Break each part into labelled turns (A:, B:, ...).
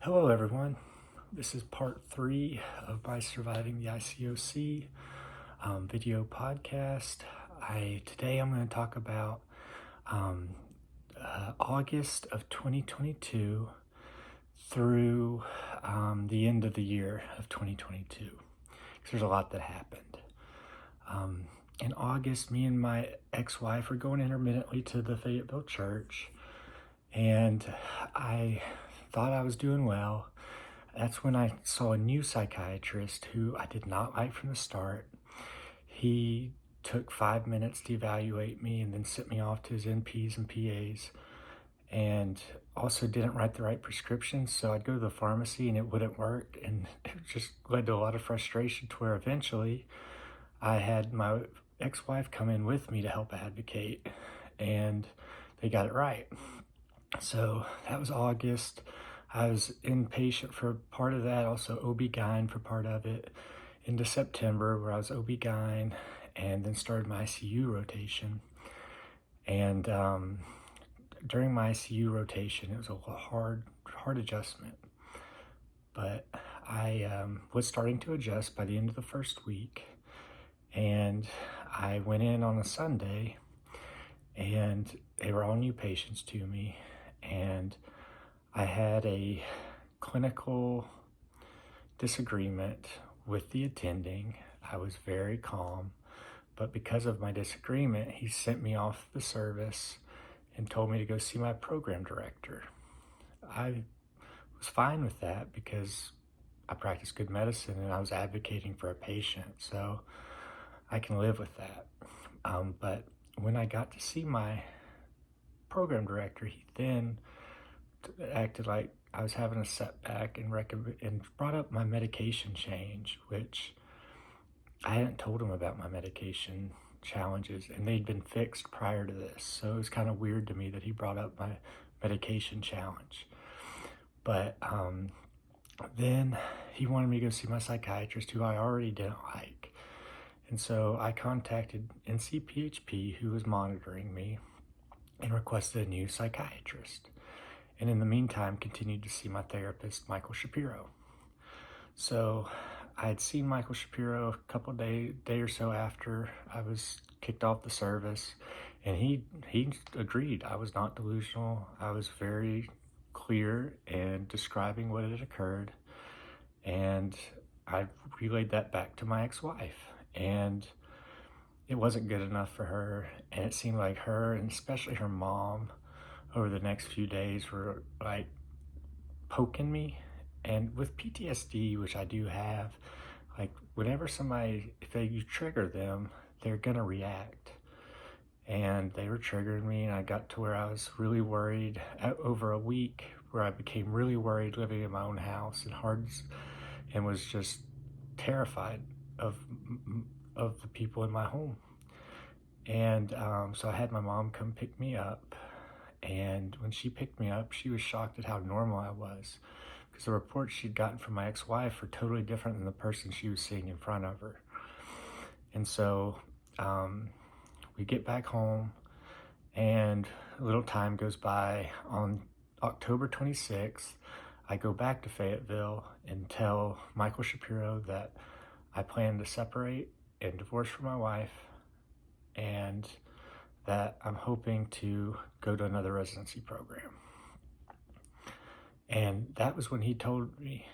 A: Hello everyone, this is part 3 of my Surviving the ICOC video podcast. Today I'm going to talk about August of 2022 through the end of the year of 2022, because there's a lot that happened. In August, me and my ex-wife were going intermittently to the Fayetteville church, and I thought I was doing well. That's when I saw a new psychiatrist who I did not like from the start. He took 5 minutes to evaluate me and then sent me off to his NPs and PAs, and also didn't write the right prescriptions. So I'd go to the pharmacy and it wouldn't work, and it just led to a lot of frustration, to where eventually I had my ex-wife come in with me to help advocate, and they got it right. So that was August. I was inpatient for part of that, also OB-GYN for part of it, into September, where I was OB-GYN, and then started my ICU rotation. And during my ICU rotation, it was a hard adjustment, but I was starting to adjust by the end of the first week. And I went in on a Sunday, and they were all new patients to me, and I had a clinical disagreement with the attending. I was very calm, but because of my disagreement, he sent me off the service and told me to go see my program director. I was fine with that because I practice good medicine and I was advocating for a patient, so I can live with that. But when I got to see my program director, he then acted like I was having a setback and brought up my medication change, which I hadn't told him about my medication challenges, and they'd been fixed prior to this. So it was kind of weird to me that he brought up my medication challenge. But then he wanted me to go see my psychiatrist, who I already didn't like. And so I contacted NCPHP, who was monitoring me, and requested a new psychiatrist. And in the meantime, continued to see my therapist, Michael Shapiro. So I had seen Michael Shapiro a couple day or so after I was kicked off the service, and he agreed I was not delusional. I was very clear in describing what had occurred, and I relayed that back to my ex-wife, and it wasn't good enough for her. And it seemed like her, and especially her mom, over the next few days were like poking me. And with PTSD, which I do have, like whenever you trigger them, they're gonna react. And they were triggering me, and I got to where I was really worried over a week, where I became really worried living in my own house and was just terrified of the people in my home. And so I had my mom come pick me up. And when she picked me up, she was shocked at how normal I was, because the reports she'd gotten from my ex-wife were totally different than the person she was seeing in front of her. And so we get back home, and a little time goes by. On October 26th, I go back to Fayetteville and tell Michael Shapiro that I plan to separate and divorce from my wife, and that I'm hoping to go to another residency program. And that was when he told me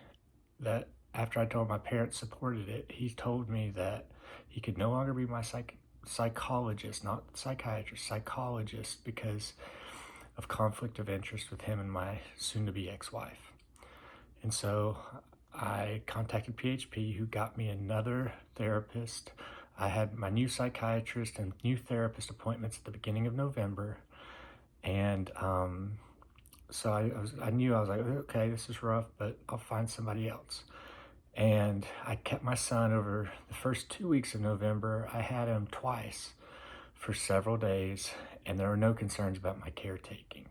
A: that, after I told my parents supported it, he told me that he could no longer be my psychologist, not psychiatrist, psychologist, because of conflict of interest with him and my soon-to-be ex-wife. And so I contacted PHP, who got me another therapist. I had my new psychiatrist and new therapist appointments at the beginning of November. And so I knew, I was like, okay, this is rough, but I'll find somebody else. And I kept my son over the first 2 weeks of November. I had him twice for several days, and there were no concerns about my caretaking.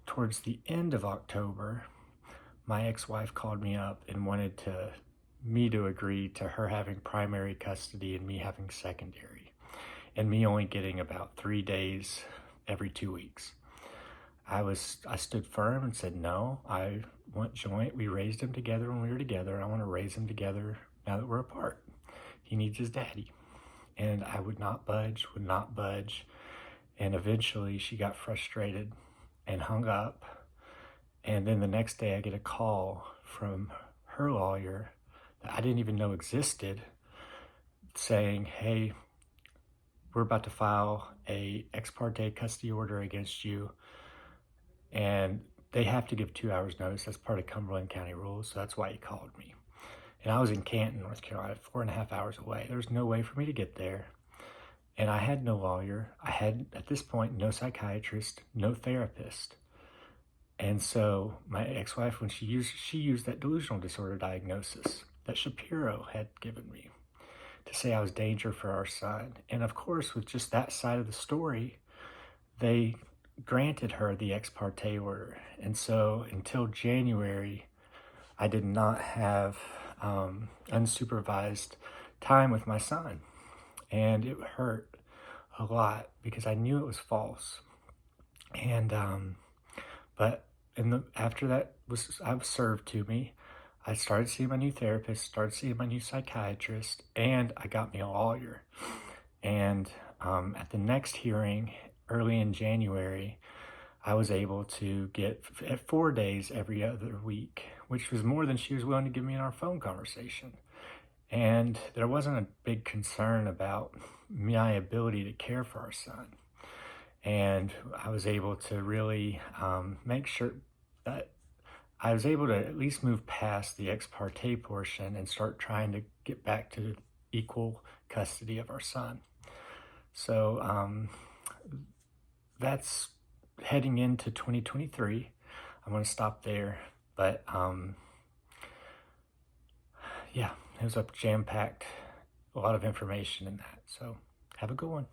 A: Towards the end of October, my ex-wife called me up and wanted me to agree to her having primary custody and me having secondary, and me only getting about 3 days every 2 weeks. I stood firm and said, no, I joint. We raised him together when we were together. I want to raise him together now that we're apart. He needs his daddy. And I would not budge. And eventually she got frustrated and hung up. And then the next day I get a call from her lawyer that I didn't even know existed, saying, hey, we're about to file a ex parte custody order against you, and they have to give 2 hours notice. That's part of Cumberland County rules, so that's why he called me. And I was in Canton, North Carolina, 4.5 hours away. There was no way for me to get there. And I had no lawyer. I had, at this point, no psychiatrist, no therapist. And so my ex-wife, when she used that delusional disorder diagnosis that Shapiro had given me to say I was danger for our son. And of course, with just that side of the story, they granted her the ex parte order. And so until January, I did not have unsupervised time with my son. And it hurt a lot because I knew it was false. And but after that was served to me, I started seeing my new therapist, started seeing my new psychiatrist, and I got me a lawyer. And at the next hearing, early in January, I was able to get 4 days every other week, which was more than she was willing to give me in our phone conversation. And there wasn't a big concern about my ability to care for our son. And I was able to really make sure that I was able to at least move past the ex parte portion and start trying to get back to equal custody of our son. So that's heading into 2023. I'm going to stop there. But yeah, it was a jam-packed, a lot of information in that. So have a good one.